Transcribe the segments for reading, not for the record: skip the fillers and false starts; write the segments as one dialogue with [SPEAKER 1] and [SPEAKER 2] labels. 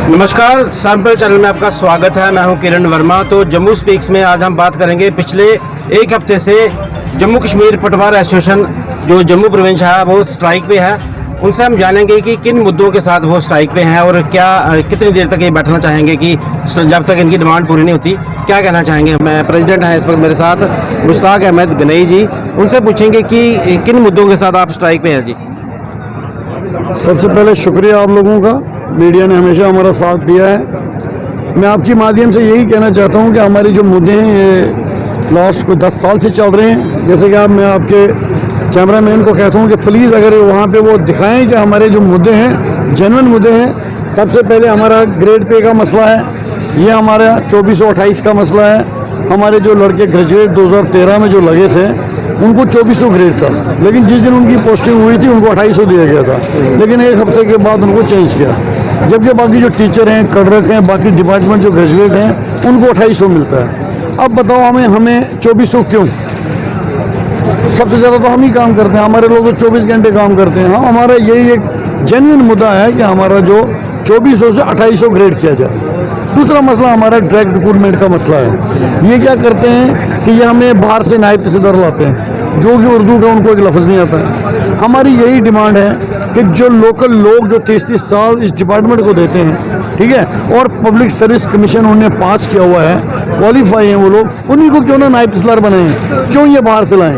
[SPEAKER 1] नमस्कार, sample channel में आपका स्वागत है। मैं हूं किरण वर्मा। तो जम्मू स्पीक्स में आज हम बात करेंगे पिछले एक हफ्ते से जम्मू कश्मीर पटवार एसोसिएशन जो जम्मू प्रोविंस है वो स्ट्राइक पे है। उनसे हम जानेंगे कि किन मुद्दों के साथ वो स्ट्राइक पे हैं और क्या कितनी देर तक ये बैठना चाहेंगे कि जब तक इनकी डिमांड पूरी नहीं होती। क्या कहना चाहेंगे? मैं प्रेसिडेंट हैं इस वक्त मेरे साथ मुश्ताक अहमद गनई जी। उनसे पूछेंगे कि किन मुद्दों के साथ आप स्ट्राइक पे हैं जी।
[SPEAKER 2] सबसे पहले शुक्रिया आप लोगों का, मीडिया ने हमेशा हमारा साथ दिया है। मैं आपके माध्यम से यही कहना चाहता हूं कि हमारे जो मुद्दे हैं ये लास्ट कोई 10 साल से चल रहे हैं। जैसे कि मैं आपके कैमरामैन को कहता हूं कि प्लीज़ अगर वहां पे वो दिखाएं कि हमारे जो मुद्दे हैं जेन्युइन मुद्दे हैं। सबसे पहले हमारा ग्रेड पे का मसला है, ये हमारा 2428 का मसला है। हमारे जो लड़के ग्रेजुएट 2013 में जो लगे थे उनको 2400 ग्रेड था, लेकिन जिस दिन उनकी पोस्टिंग हुई थी उनको 2800 दिया गया था, लेकिन एक हफ्ते के बाद उनको चेंज किया। जबकि बाकी जो टीचर हैं, क्लर्क हैं, बाकी डिपार्टमेंट जो ग्रेजुएट हैं उनको 2800 मिलता है। अब बताओ हमें 2400 क्यों? सबसे ज़्यादा तो हम ही काम करते हैं, हमारे लोग तो 24 घंटे काम करते हैं। हाँ, हमारा यही एक जेन्युइन मुद्दा है कि हमारा जो 2400 से 2800 ग्रेड किया जाए। दूसरा मसला हमारा डायरेक्ट रिक्रूटमेंट का मसला है। ये क्या करते हैं कि ये हमें बाहर से नायब तहसीलदार लाते हैं जो कि उर्दू का उनको एक लफ्ज़ नहीं आता है। हमारी यही डिमांड है कि जो लोकल लोग जो 30-30 साल इस डिपार्टमेंट को देते हैं, ठीक है, और पब्लिक सर्विस कमीशन उन्हें पास किया हुआ है, क्वालिफाई हैं वो लोग, उन्हीं को क्यों ना नायब तहसीलदार बनाएं, क्यों ये बाहर से लाएं?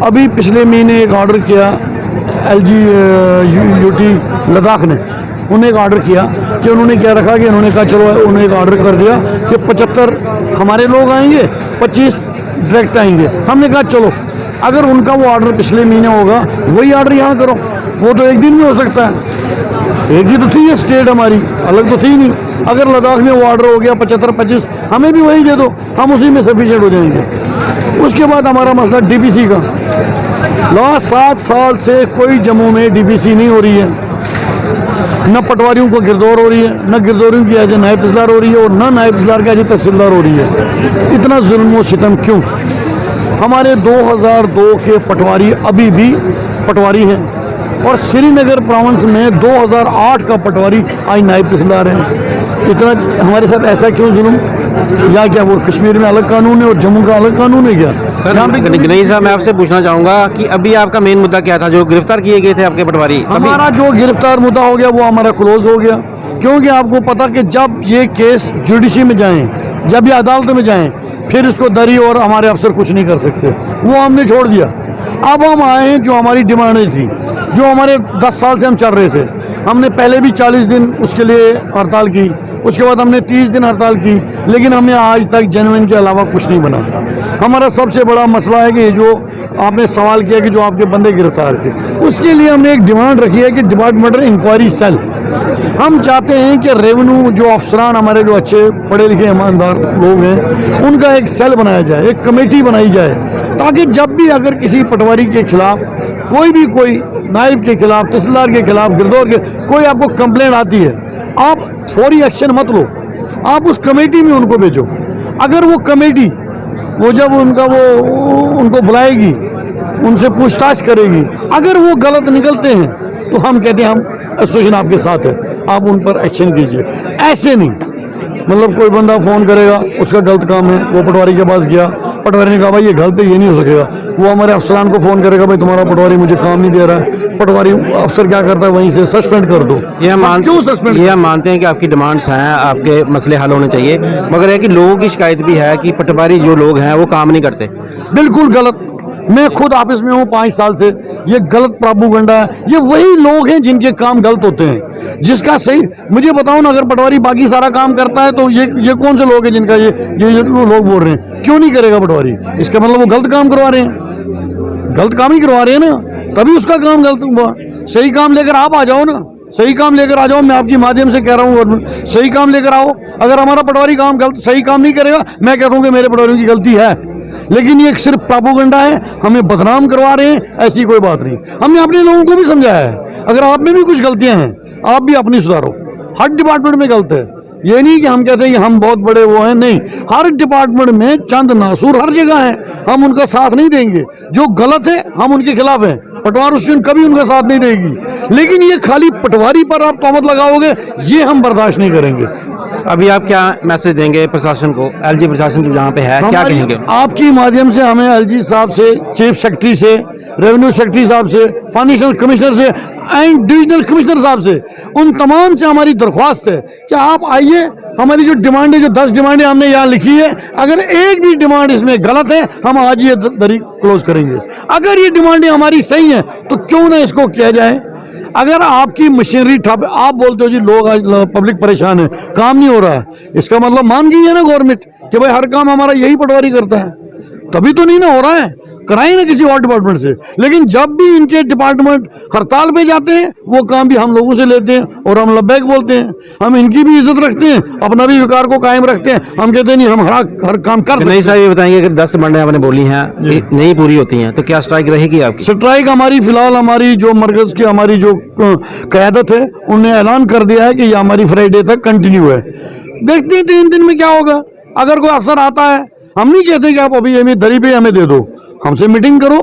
[SPEAKER 2] अभी पिछले महीने एक ऑर्डर किया LGUT लद्दाख ने, उन्हें एक ऑर्डर किया कि उन्होंने क्या रखा कि उन्होंने कहा चलो, उन्हें एक ऑर्डर कर दिया कि 75 हमारे लोग आएंगे, 25 डायरेक्ट आएंगे। हमने कहा चलो, अगर उनका वो ऑर्डर पिछले महीने होगा वही ऑर्डर यहाँ करो। वो तो एक दिन में हो सकता है, एक ही तो थी ये स्टेट हमारी, अलग तो थी नहीं। अगर लद्दाख में वो ऑर्डर हो गया 75-25, हमें भी वही दे दो, हम उसी में सफिशिएंट हो जाएंगे। उसके बाद हमारा मसला DPC का। लास्ट 7 साल से कोई जम्मू में DPC नहीं हो रही है। न पटवारियों को गिरदौर हो रही है, न गिरदौरियों की एज ए नायब तहसीलदार हो रही है, और न नायब तहसीलदार की एज ए तहसीलदार हो रही है। इतना जुल्म व सितम क्यों? हमारे 2002 के पटवारी अभी भी पटवारी हैं, और श्रीनगर प्रोविंस में 2008 का पटवारी आज नायब तहसीलदार हैं। इतना हमारे साथ ऐसा क्यों जुल्म? या क्या वो कश्मीर में अलग कानून है और जम्मू का अलग कानून है क्या?
[SPEAKER 1] गनई साहब, मैं आपसे पूछना चाहूँगा कि अभी आपका मेन मुद्दा क्या था? जो गिरफ्तार किए गए थे आपके पटवारी,
[SPEAKER 2] हमारा जो गिरफ्तार मुद्दा हो गया वो हमारा क्लोज हो गया। क्योंकि आपको पता कि जब ये केस जुडिशरी में जाएं, जब ये अदालत में जाएं, फिर इसको दरी और हमारे अफसर कुछ नहीं कर सकते, वो हमने छोड़ दिया। अब हम आए हैं, जो हमारी डिमांडें थी, जो हमारे 10 साल से हम चल रहे थे। हमने पहले भी 40 दिन उसके लिए हड़ताल की, उसके बाद हमने 30 दिन हड़ताल की, लेकिन हमें आज तक जेन्युइन के अलावा कुछ नहीं बना। हमारा सबसे बड़ा मसला है कि ये जो आपने सवाल किया कि जो आपके बंदे गिरफ्तार के, उसके लिए हमने एक डिमांड रखी है कि डिपार्टमेंटल इंक्वायरी सेल। हम चाहते हैं कि रेवेन्यू जो अफसरान हमारे जो अच्छे पढ़े लिखे ईमानदार लोग हैं उनका एक सेल बनाया जाए, एक कमेटी बनाई जाए, ताकि जब भी अगर किसी पटवारी के खिलाफ कोई नायब के खिलाफ, तहसीलदार के खिलाफ, गिरदौर के कोई आपको कंप्लेंट आती है, आप फौरी एक्शन मत लो, आप उस कमेटी में उनको भेजो। अगर वो कमेटी वो जब उनको बुलाएगी, उनसे पूछताछ करेगी, अगर वो गलत निकलते हैं तो हम कहते हैं हम एसोसिएशन आपके साथ है, आप उन पर एक्शन कीजिए। ऐसे नहीं, मतलब कोई बंदा फ़ोन करेगा, उसका गलत काम है, वो पटवारी के पास गया, पटवारी ने कहा भाई ये गलत है, ये नहीं हो सकेगा। वो हमारे अफसरान को फ़ोन करेगा, भाई तुम्हारा पटवारी मुझे काम नहीं दे रहा है। पटवारी अफसर क्या करता है, वहीं से सस्पेंड कर दो।
[SPEAKER 1] ये हम मानते हैं कि आपकी डिमांड्स हैं, आपके मसले हल होने चाहिए, मगर है कि लोगों की शिकायत भी है कि पटवारी जो लोग हैं वो काम नहीं करते।
[SPEAKER 2] बिल्कुल गलत। मैं खुद ऑफिस में हूँ 5 साल से, ये गलत प्रोपेगेंडा है। ये वही लोग हैं जिनके काम गलत होते हैं, जिसका सही मुझे बताओ ना, अगर पटवारी बाकी सारा काम करता है तो ये कौन से लोग हैं जिनका ये लोग बोल रहे हैं क्यों नहीं करेगा पटवारी? इसका मतलब वो गलत काम करवा रहे हैं, गलत काम ही करवा रहे हैं ना, तभी उसका काम गलत हुआ। सही काम लेकर आप आ जाओ ना, सही काम लेकर आ जाओ। मैं आपके माध्यम से कह रहा हूँ, सही काम लेकर आओ। अगर हमारा पटवारी काम सही काम नहीं करेगा, मैं कहता हूँ कि मेरे पटवारियों की गलती है, लेकिन ये सिर्फ प्रोपेगेंडा है, हमें बदनाम करवा रहे हैं, ऐसी कोई बात नहीं। हमने अपने लोगों को भी समझाया है, अगर आप में भी कुछ गलतियां हैं आप भी अपनी सुधारो। हर डिपार्टमेंट में गलत है, ये नहीं कि हम कहते हैं कि हम बहुत बड़े वो हैं, नहीं, हर डिपार्टमेंट में चंद नासूर हर जगह हैं, हम उनका साथ नहीं देंगे। जो गलत है हम उनके खिलाफ हैं, पटवार स्टूडेंट कभी उनका साथ नहीं देगी। लेकिन ये खाली पटवारी पर आप तोहमत लगाओगे, ये हम बर्दाश्त नहीं करेंगे।
[SPEAKER 1] अभी आप क्या मैसेज देंगे प्रशासन को, एलजी प्रशासन जो यहाँ पे है, क्या
[SPEAKER 2] हमारी-
[SPEAKER 1] कहेंगे?
[SPEAKER 2] आपकी माध्यम से हमें एलजी साहब से, चीफ सेक्रेटरी से, रेवेन्यू सेक्रेटरी साहब से, फाइनेंशियल कमिश्नर से एंड डिविजनल कमिश्नर साहब से, उन तमाम से हमारी दरख्वास्त है कि आप आइए, हमारी जो डिमांड है, जो 10 डिमांडें हमने यहाँ लिखी है, अगर एक भी डिमांड इसमें गलत है हम आज ये दरी क्लोज करेंगे। अगर ये डिमांडें हमारी सही हैं तो क्यों ना इसको किया जाए। अगर आपकी मशीनरी ठप, आप बोलते हो जी लोग आज पब्लिक परेशान है, काम नहीं हो रहा है, इसका मतलब मान गई है ना गवर्नमेंट कि भाई हर काम हमारा यही पटवारी करता है, तभी तो नहीं ना हो रहा है। कराएं ना किसी और डिपार्टमेंट से। लेकिन जब भी इनके डिपार्टमेंट हड़ताल पे जाते हैं वो काम भी हम लोगों से लेते हैं और हम लब्बैक बोलते हैं। हम इनकी भी इज्जत रखते हैं, अपना भी विकार को कायम रखते हैं। हम कहते हैं नहीं, हम हर काम कर सकते
[SPEAKER 1] नहीं
[SPEAKER 2] हैं।
[SPEAKER 1] साहब, ये बताएंगे कि 10 डिमांडें आपने बोली हैं, नहीं पूरी होती हैं तो क्या स्ट्राइक रहेगी आपकी?
[SPEAKER 2] स्ट्राइक हमारी फिलहाल, हमारी जो मरकज की हमारी जो क़यादत है उन्होंने ऐलान कर दिया है कि ये हमारी फ्राइडे तक कंटिन्यू है। देखते हैं 3 दिन में क्या होगा। अगर कोई अफसर आता है, हम नहीं कहते कि आप अभी ये दरी पे हमें दे दो, हमसे मीटिंग करो,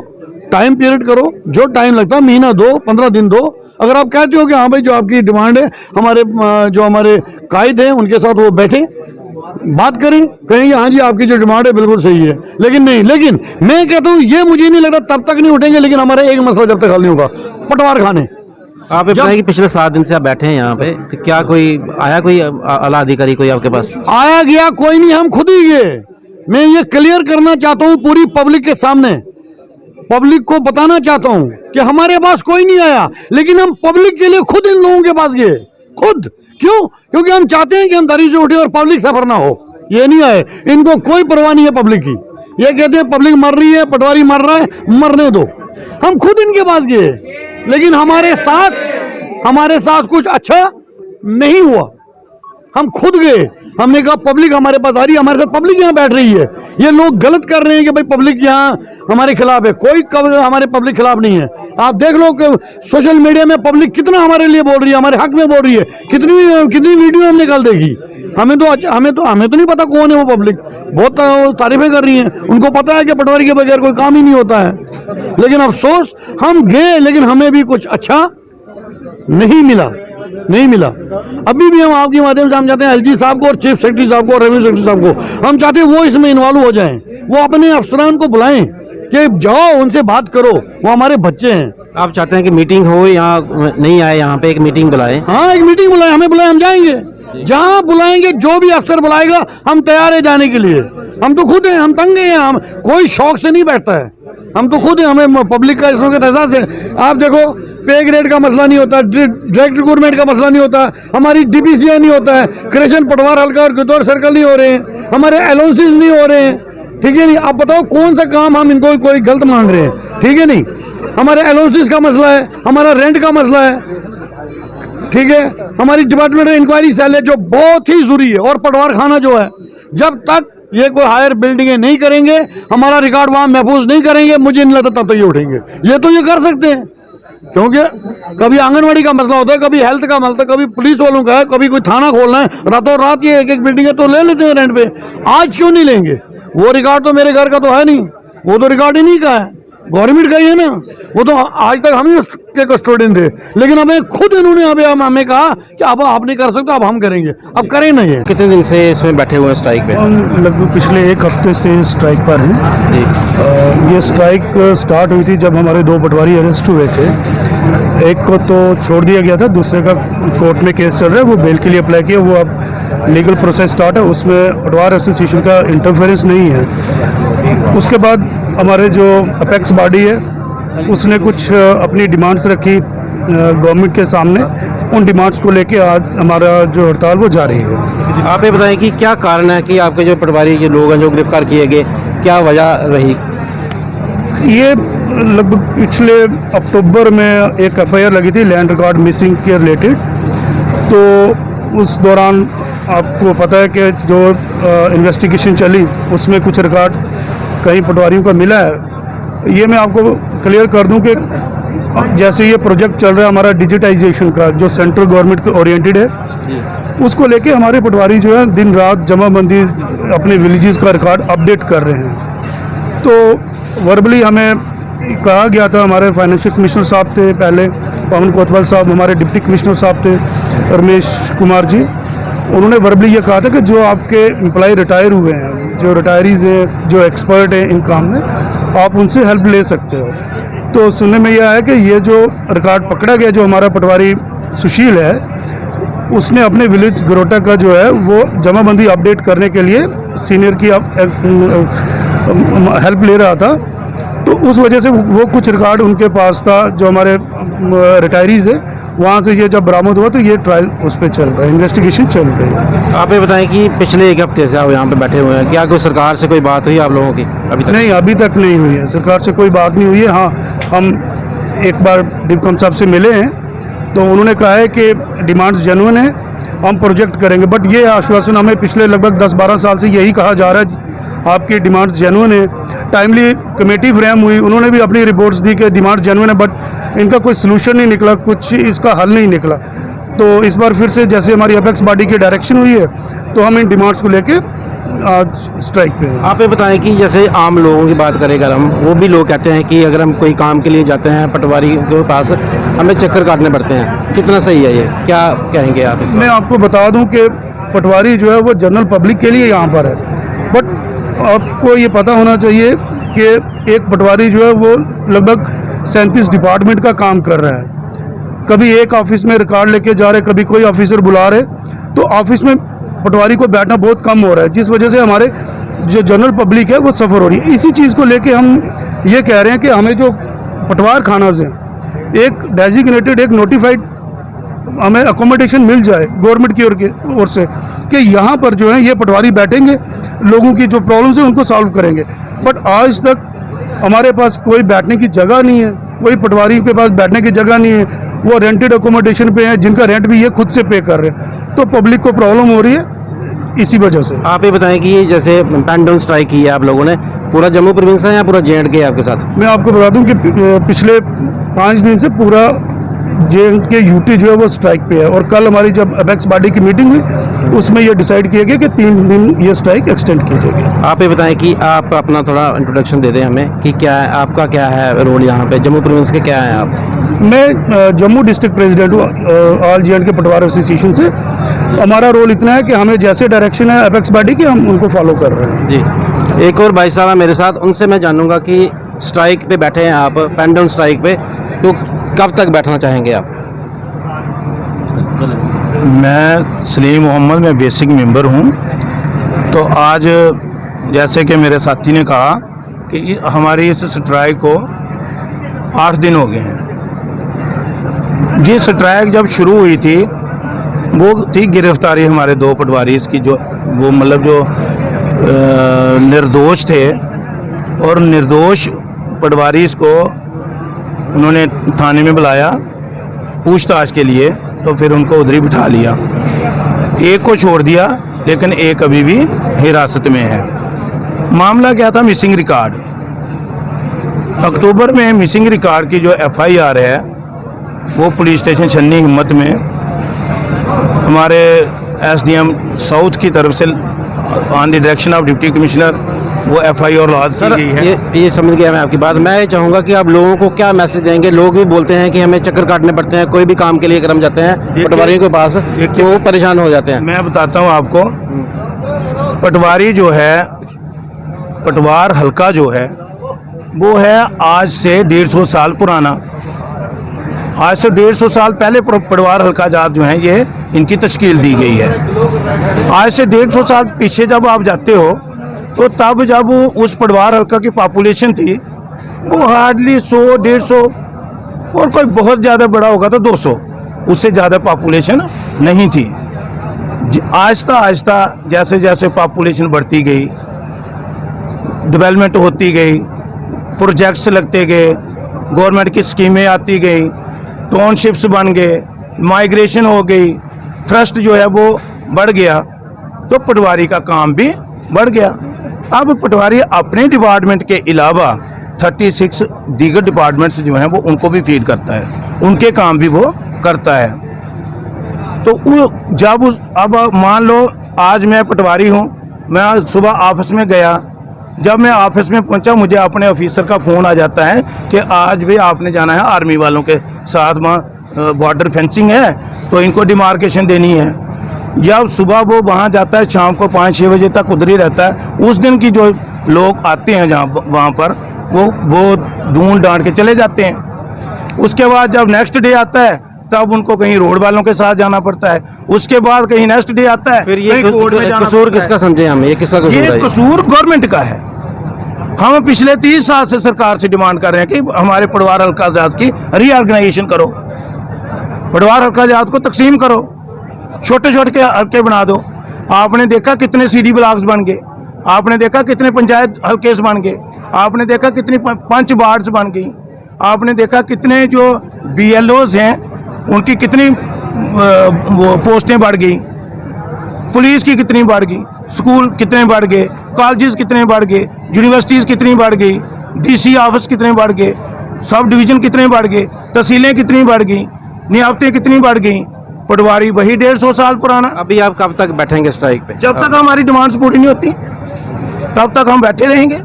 [SPEAKER 2] टाइम पीरियड करो, जो टाइम लगता है, महीना दो, 15 दिन दो। अगर आप कहते हो कि हाँ भाई जो आपकी डिमांड है, हमारे जो हमारे कायद हैं उनके साथ वो बैठे बात करें, कहेंगे हाँ जी आपकी जो डिमांड है बिल्कुल सही है। लेकिन नहीं, लेकिन मैं कहता हूँ ये मुझे नहीं लगता तब तक नहीं उठेंगे, लेकिन हमारा एक मसला जब तक हल नहीं होगा, पटवार खाने।
[SPEAKER 1] आप ये बताएं कि पिछले 7 दिन से आप बैठे हैं यहाँ पे, तो क्या कोई आया, कोई आला अधिकारी कोई आपके पास?
[SPEAKER 2] आया गया कोई नहीं, हम खुद ही गए। मैं ये क्लियर करना चाहता हूँ पूरी पब्लिक के सामने, पब्लिक को बताना चाहता हूँ कि हमारे पास कोई नहीं आया, लेकिन हम पब्लिक के लिए खुद इन लोगों के पास गए, खुद। क्यों? क्योंकि हम चाहते हैं कि हम दरी से उठे और पब्लिक सफर ना हो। ये नहीं आए, इनको कोई परवाह नहीं है पब्लिक की। ये कहते हैं पब्लिक मर रही है, पटवारी मर रहा है, मरने दो। हम खुद इनके पास गए, लेकिन हमारे साथ कुछ अच्छा नहीं हुआ। हम खुद गए, हमने कहा पब्लिक हमारे पास आ रही है, हमारे साथ पब्लिक यहाँ बैठ रही है, ये लोग गलत कर रहे हैं कि भाई पब्लिक यहाँ हमारे खिलाफ है। कोई हमारे पब्लिक खिलाफ नहीं है। आप देख लो कि सोशल मीडिया में पब्लिक कितना हमारे लिए बोल रही है, हमारे हक में बोल रही है, कितनी वीडियो हम निकाल देगी। हमें तो नहीं पता कौन है वो पब्लिक, बहुत तारीफें कर रही हैं, उनको पता है कि पटवारी के बगैर कोई काम ही नहीं होता है। लेकिन अफसोस, हम गए लेकिन हमें भी कुछ अच्छा नहीं मिला। अभी भी हम आपके माध्यम से हम चाहते हैं एलजी साहब को और चीफ सेक्रेटरी साहब को और रेवेन्यू सेक्रेटरी साहब को, हम चाहते हैं वो इसमें इन्वॉल्व हो जाएं, वो अपने अफसरान को बुलाएं कि जाओ उनसे बात करो, वो हमारे बच्चे हैं।
[SPEAKER 1] आप चाहते हैं कि मीटिंग हो, यहाँ नहीं आए, यहाँ पे एक मीटिंग बुलाएं?
[SPEAKER 2] हाँ, एक मीटिंग बुलाएं, हमें बुलाएं, हम जाएंगे। जहां बुलाएंगे, जो भी अफसर बुलाएगा हम तैयार है जाने के लिए। हम तो खुद हैं, हम तंग हैं, हम कोई शौक से नहीं बैठता है, हम तो खुद हैं, हमें पब्लिक का इस वक्त एहसास है। आप देखो, पे ग्रेड का मसला नहीं होता, डायरेक्ट रिक्रूटमेंट का मसला नहीं होता, हमारी डीपीसीआई नहीं होता है, क्रेशन पटवार हल्का और गिद्धौर सर्कल नहीं हो रहे हैं, हमारे अलाउंसेस नहीं हो रहे हैं। ठीक है नहीं, आप बताओ कौन सा काम हम इनको कोई गलत मांग रहे हैं? ठीक है नहीं, हमारे अलाउंसेस का मसला है, हमारा रेंट का मसला है। ठीक है, हमारी डिपार्टमेंट इंक्वायरी सेल है जो बहुत ही जरूरी है, और पटवार खाना जो है, जब तक ये कोई हायर बिल्डिंगें नहीं करेंगे, हमारा रिकॉर्ड वहां महफूज नहीं करेंगे, मुझे नहीं लगता तब तक ये उठेंगे। ये तो ये कर सकते हैं, क्योंकि कभी आंगनवाड़ी का मसला होता है, कभी हेल्थ का मसला, कभी पुलिस वालों का है, कभी कोई थाना खोलना है, रातों रात ये एक बिल्डिंग है तो ले लेते हैं रेंट पे। आज क्यों नहीं लेंगे? वो रिकॉर्ड तो मेरे घर का तो है नहीं, वो तो रिकॉर्ड ही नहीं का है, गवर्नमेंट का ही है ना। वो तो आज तक हम ही के कस्टोडियन थे, लेकिन हमें खुद इन्होंने हमें कहा कि अब आप नहीं कर सकते, अब हम करेंगे। अब करें नहीं है।
[SPEAKER 1] कितने दिन से इसमें बैठे हुए हैं स्ट्राइक पे?
[SPEAKER 3] हम लगभग पिछले 1 हफ्ते से स्ट्राइक पर हैं। ये स्ट्राइक स्टार्ट हुई थी जब हमारे 2 पटवारी अरेस्ट हुए थे। एक को तो छोड़ दिया गया था, दूसरे का कोर्ट में केस चल रहा है, वो बेल के लिए अप्लाई किया, वो अब लीगल प्रोसेस स्टार्ट है, उसमें पटवार एसोसिएशन का इंटरफेरेंस नहीं है। उसके बाद हमारे जो अपेक्स बॉडी है उसने कुछ अपनी डिमांड्स रखी गवर्नमेंट के सामने, उन डिमांड्स को लेके आज हमारा जो हड़ताल वो जारी है।
[SPEAKER 1] आप ये बताएं कि क्या कारण है कि आपके जो पटवारी के लोग हैं जो गिरफ्तार किए गए, क्या वजह रही?
[SPEAKER 3] ये लगभग पिछले अक्टूबर में एक एफआईआर लगी थी लैंड रिकॉर्ड मिसिंग के रिलेटेड, तो उस दौरान आपको पता है कि जो इन्वेस्टिगेशन चली उसमें कुछ रिकॉर्ड कई पटवारियों का मिला है। ये मैं आपको क्लियर कर दूं कि जैसे ये प्रोजेक्ट चल रहा है हमारा डिजिटाइजेशन का, जो सेंट्रल गवर्नमेंट को ओरिएंटेड है, उसको लेके हमारे पटवारी जो है दिन रात जमाबंदी अपने विलेजेस का रिकॉर्ड अपडेट कर रहे हैं। तो वर्बली हमें कहा गया था, हमारे फाइनेंशियल कमिश्नर साहब थे पहले, पवन कोतवाल साहब, हमारे डिप्टी कमिश्नर साहब थे रमेश कुमार जी, उन्होंने वर्बली ये कहा था कि जो आपके एम्प्लॉय रिटायर हुए हैं, जो रिटायरीज़ हैं, जो एक्सपर्ट हैं इन काम में, आप उनसे हेल्प ले सकते हो। तो सुनने में यह आया कि ये जो रिकॉर्ड पकड़ा गया, जो हमारा पटवारी सुशील है, उसने अपने विलेज गरोटा का जो है वो जमाबंदी अपडेट करने के लिए सीनियर की हेल्प ले रहा था। तो उस वजह से वो कुछ रिकॉर्ड उनके पास था, जो हमारे रिटायरीज़ है, वहाँ से ये जब बरामद हुआ तो ये ट्रायल उस पर चल रहा है, इन्वेस्टिगेशन चल रही है।
[SPEAKER 1] आप ये बताएं कि पिछले एक हफ्ते से आप यहाँ पे बैठे हुए हैं, क्या कोई सरकार से कोई बात हुई आप लोगों की अभी तक?
[SPEAKER 3] नहीं, अभी तक नहीं हुई है, सरकार से कोई बात नहीं हुई है। हाँ, हम एक बार डिप्कम साहब से मिले हैं तो उन्होंने कहा है कि डिमांड्स जेन्युइन है, हम प्रोजेक्ट करेंगे। बट ये आश्वासन हमें पिछले लगभग 10-12 साल से यही कहा जा रहा है, आपकी डिमांड्स जेन्युइन है। टाइमली कमेटी फ्रेम हुई, उन्होंने भी अपनी रिपोर्ट्स दी कि डिमांड जेन्युइन है, बट इनका कोई सलूशन नहीं निकला, कुछ इसका हल नहीं निकला। तो इस बार फिर से जैसे हमारी अपेक्स बॉडी की डायरेक्शन हुई है, तो हम इन डिमांड्स को लेके आज स्ट्राइक पे हैं।
[SPEAKER 1] आप ये बताएं कि जैसे आम लोगों की बात करें अगर हम, वो भी लोग कहते हैं कि अगर हम कोई काम के लिए जाते हैं पटवारी के पास, हमें चक्कर काटने पड़ते हैं, कितना सही है ये, क्या कहेंगे आप इसमें?
[SPEAKER 3] मैं आपको बता दूं कि पटवारी जो है वो जनरल पब्लिक के लिए यहाँ पर है, बट आपको ये पता होना चाहिए कि एक पटवारी जो है वो लगभग 37 डिपार्टमेंट का काम कर रहा है। कभी एक ऑफिस में रिकॉर्ड लेके जा रहे, कभी कोई ऑफिसर बुला रहे, तो ऑफिस में पटवारी को बैठना बहुत कम हो रहा है, जिस वजह से हमारे जो जनरल पब्लिक है वो सफ़र हो रही है। इसी चीज़ को लेके हम ये कह रहे हैं कि हमें जो पटवार खानाज हैं, एक डेजिग्नेटेड, एक नोटिफाइड हमें अकोमोडेशन मिल जाए गवर्नमेंट की ओर से, कि यहाँ पर जो है ये पटवारी बैठेंगे, लोगों की जो प्रॉब्लम्स हैं उनको सॉल्व करेंगे। बट आज तक हमारे पास कोई बैठने की जगह नहीं है, कोई पटवारी के पास बैठने की जगह नहीं है, वो रेंटेड अकोमोडेशन पे हैं, जिनका रेंट भी ये खुद से पे कर रहे हैं। तो पब्लिक को प्रॉब्लम हो रही है इसी वजह से।
[SPEAKER 1] आप ये बताएं कि ये जैसे पेन डाउन स्ट्राइक की है आप लोगों ने, पूरा जम्मू प्रोविंस है या पूरा J&K आपके साथ?
[SPEAKER 3] मैं आपको बता दूं कि पिछले 5 दिन से पूरा J&K यूटी जो है वो स्ट्राइक पे है, और कल हमारी जब अपेक्स बॉडी की मीटिंग हुई उसमें ये डिसाइड किया गया कि 3 दिन ये स्ट्राइक एक्सटेंड की जाएगी।
[SPEAKER 1] आप ये बताएं कि आप अपना थोड़ा इंट्रोडक्शन दे दें हमें कि क्या है आपका, क्या है रोल यहाँ पे, जम्मू प्रोविंस के क्या हैं आप?
[SPEAKER 3] मैं जम्मू डिस्ट्रिक्ट प्रेसिडेंट हूँ ऑल J&K पटवार एसोसिएशन से। हमारा रोल इतना है कि हमें जैसे डायरेक्शन है अपेक्स बॉडी की, हम उनको फॉलो कर रहे हैं।
[SPEAKER 1] जी, एक और भाई साहब है मेरे साथ, उनसे मैं जानूंगा कि स्ट्राइक पे बैठे हैं आप, पेन डाउन स्ट्राइक पे, तो कब तक बैठना चाहेंगे आप?
[SPEAKER 4] मैं सलीम मोहम्मद, मैं बेसिक मेंबर हूं। तो आज जैसे कि मेरे साथी ने कहा कि हमारी इस स्ट्राइक को 8 दिन हो गए हैं। ये स्ट्राइक जब शुरू हुई थी वो थी गिरफ्तारी हमारे 2 पटवारी की, जो वो मतलब जो निर्दोष थे, और निर्दोष पटवारी को उन्होंने थाने में बुलाया पूछताछ के लिए, तो फिर उनको उधर ही बिठा लिया। एक को छोड़ दिया, लेकिन एक अभी भी हिरासत में है। मामला क्या था? Missing record. अक्टूबर में मिसिंग रिकॉर्ड की जो FIR है वो पुलिस स्टेशन छन्नी हिम्मत में हमारे SDM साउथ की तरफ से on the direction of deputy commissioner वो FIR लॉन्च की गई है।
[SPEAKER 1] ये समझ गया मैं आपकी बात। मैं ये चाहूँगा कि आप लोगों को क्या मैसेज देंगे? लोग भी बोलते हैं कि हमें चक्कर काटने पड़ते हैं, कोई भी काम के लिए अगर हम जाते हैं पटवारियों के पास तो वो परेशान हो जाते हैं।
[SPEAKER 4] मैं बताता हूँ आपको, पटवारी जो है, पटवार हल्का जो है वो है आज से 150 साल पुराना। आज से 150 साल पहले पटवार हल्का जात जो है ये इनकी तश्कील दी गई है। आज से 150 साल पीछे जब आप जाते हो तो तब जब उस पटवार हल्का की पॉपुलेशन थी वो हार्डली 100-150, और कोई बहुत ज़्यादा बड़ा होगा तो 200, उससे ज़्यादा पॉपुलेशन नहीं थी। आहिस्ता आहिस्ता जैसे जैसे पॉपुलेशन बढ़ती गई, डेवलपमेंट होती गई, प्रोजेक्ट्स लगते गए, गवर्नमेंट की स्कीमें आती गई, टाउनशिप्स बन गए, माइग्रेशन हो गई, थ्रस्ट जो है वो बढ़ गया, तो पटवारी का काम भी बढ़ गया। अब पटवारी अपने डिपार्टमेंट के अलावा 36 दीगर डिपार्टमेंट्स जो हैं वो उनको भी फीड करता है, उनके काम भी वो करता है। तो जब अब मान लो आज मैं पटवारी हूँ, मैं सुबह ऑफिस में गया, जब मैं ऑफिस में पहुंचा मुझे अपने ऑफिसर का फ़ोन आ जाता है कि आज भी आपने जाना है आर्मी वालों के साथ, वहाँ बॉर्डर फेंसिंग है तो इनको डिमार्केशन देनी है। जब सुबह वो वहाँ जाता है शाम को 5-6 बजे तक उधर ही रहता है। उस दिन की जो लोग आते हैं जहाँ वहाँ पर वो ढूंढ डांट के चले जाते हैं। उसके बाद जब नेक्स्ट डे आता है तब उनको कहीं रोड वालों के साथ जाना पड़ता है, उसके बाद कहीं नेक्स्ट डे आता है
[SPEAKER 1] फिर ये
[SPEAKER 4] कहीं कोर्ट में जाना
[SPEAKER 1] कसूर
[SPEAKER 4] पड़ता है।
[SPEAKER 1] किसका समझे हम, ये किसका कसूर है?
[SPEAKER 4] ये कसूर गवर्नमेंट का है। हम पिछले 30 साल से सरकार से डिमांड कर रहे हैं कि हमारे पटवार हल्का जात की रीऑर्गेनाइजेशन करो, पटवार हल्का जात को तकसीम करो, छोटे छोटे हल्के बना दो। आपने देखा कितने सीडी ब्लॉक्स बन गए, आपने देखा कितने पंचायत हल्के बन गए, आपने देखा कितनी पंच वार्ड्स बन गई, आपने देखा कितने जो BLOs हैं उनकी कितनी वो पोस्टें बढ़ गई, पुलिस की कितनी बढ़ गई, स्कूल कितने बढ़ गए, कॉलेजेस कितने बढ़ गए, यूनिवर्सिटीज़ कितनी बढ़ गई, DC ऑफिस कितने बढ़ गए, सब डिवीज़न कितने बढ़ गए, तहसीलें कितनी बढ़ गई, नियाबतें कितनी बढ़ गई। पटवारी वही 150 साल पुराना।
[SPEAKER 1] अभी आप कब तक बैठेंगे स्ट्राइक पे?
[SPEAKER 4] जब तक हमारी डिमांड्स पूरी नहीं होती तब तक हम बैठे रहेंगे।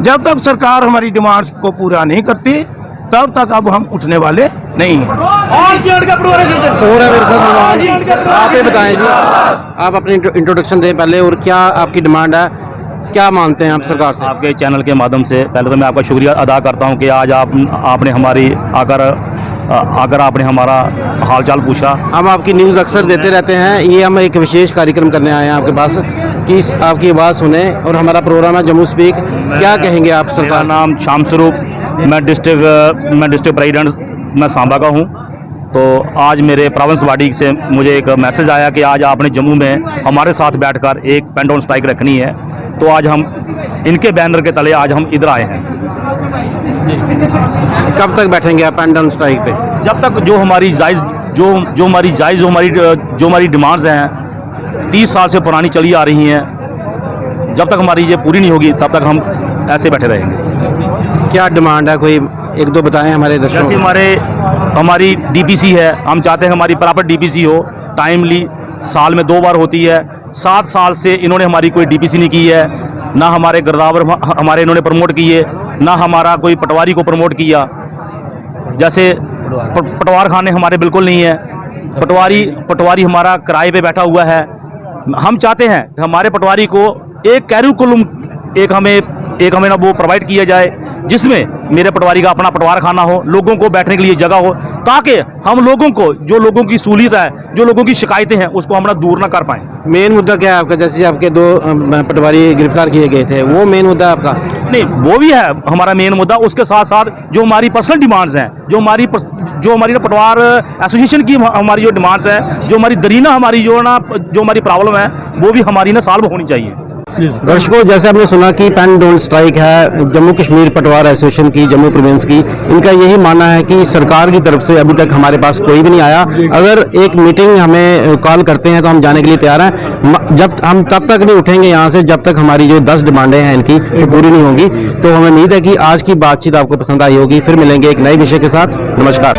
[SPEAKER 4] जब तक सरकार हमारी डिमांड्स को पूरा नहीं करती तब तक अब हम उठने वाले नहीं हैं।
[SPEAKER 1] और है मेरे साथ मेहमान, आप ही बताएं जी, आप अपनी इंट्रोडक्शन दें पहले, और क्या आपकी डिमांड है, क्या मानते हैं आप सरकार से?
[SPEAKER 5] आपके चैनल के माध्यम से पहले तो मैं आपका शुक्रिया अदा करता हूं कि आज आपने हमारी आकर आपने हमारा हालचाल पूछा।
[SPEAKER 1] हम आपकी न्यूज़ अक्सर देते रहते हैं, ये हम एक विशेष कार्यक्रम करने आए हैं आपके पास कि आपकी आवाज़ सुने, और हमारा प्रोग्राम है जम्मू स्पीक। क्या कहेंगे आप
[SPEAKER 5] मेरा
[SPEAKER 1] सरकार?
[SPEAKER 5] नाम शाम स्वरूप, मैं डिस्ट्रिक्ट प्रेसिडेंट मैं सांबा का हूं। तो आज मेरे प्रोविंस बॉडी से मुझे एक मैसेज आया कि आज आपने जम्मू में हमारे साथ बैठकर एक पेन डाउन स्ट्राइक रखनी है, तो आज हम इनके बैनर के तले आज हम इधर आए हैं।
[SPEAKER 1] कब तक बैठेंगे आप पेन डाउन स्ट्राइक पे?
[SPEAKER 5] जब तक जो हमारी जायज़ जो हमारी डिमांड्स हैं 30 साल से पुरानी चली आ रही हैं, जब तक हमारी ये पूरी नहीं होगी तब तक हम ऐसे बैठे रहेंगे।
[SPEAKER 1] क्या डिमांड है, कोई एक दो बताएं हमारे
[SPEAKER 5] जैसे
[SPEAKER 1] दर्शकों।
[SPEAKER 5] हमारी DPC है, हम चाहते हैं हमारी प्रॉपर DPC हो, टाइमली, साल में 2 बार होती है। 7 साल से इन्होंने हमारी कोई DPC नहीं की है, ना हमारे गिरदावर हमारे इन्होंने प्रमोट किए, ना हमारा कोई पटवारी को प्रमोट किया। जैसे पटवार खाने हमारे बिल्कुल नहीं है, पटवारी हमारा किराए पे बैठा हुआ है। हम चाहते हैं कि हमारे पटवारी को एक कैरिकुलम एक हमें ना वो प्रोवाइड किया जाए, जिसमें मेरे पटवारी का अपना पटवार खाना हो, लोगों को बैठने के लिए जगह हो, ताकि हम लोगों को जो लोगों की सहूलियत है, जो लोगों की शिकायतें हैं, उसको हम ना दूर ना कर पाएँ।
[SPEAKER 1] मेन मुद्दा क्या है आपका? जैसे आपके 2 पटवारी गिरफ्तार किए गए थे, वो मेन मुद्दा है आपका?
[SPEAKER 5] नहीं, वो भी है हमारा मेन मुद्दा। उसके साथ साथ जो हमारी पर्सनल डिमांड्स हैं, जो हमारी ना पटवार एसोसिएशन की हमारी जो डिमांड्स हैं, जो हमारी दरीना हमारी जो हमारी प्रॉब्लम है, वो भी हमारी ना सॉल्व होनी चाहिए।
[SPEAKER 1] दर्शकों, जैसे आपने सुना कि पेन डाउन स्ट्राइक है जम्मू कश्मीर पटवार एसोसिएशन की, जम्मू प्रोविंस की। इनका यही मानना है कि सरकार की तरफ से अभी तक हमारे पास कोई भी नहीं आया। अगर एक मीटिंग हमें कॉल करते हैं तो हम जाने के लिए तैयार हैं। जब हम तब तक नहीं उठेंगे यहाँ से जब तक हमारी जो 10 डिमांडें हैं इनकी वो पूरी नहीं होंगी। तो हमें उम्मीद है कि आज की बातचीत आपको पसंद आई होगी। फिर मिलेंगे एक नए विषय के साथ। नमस्कार।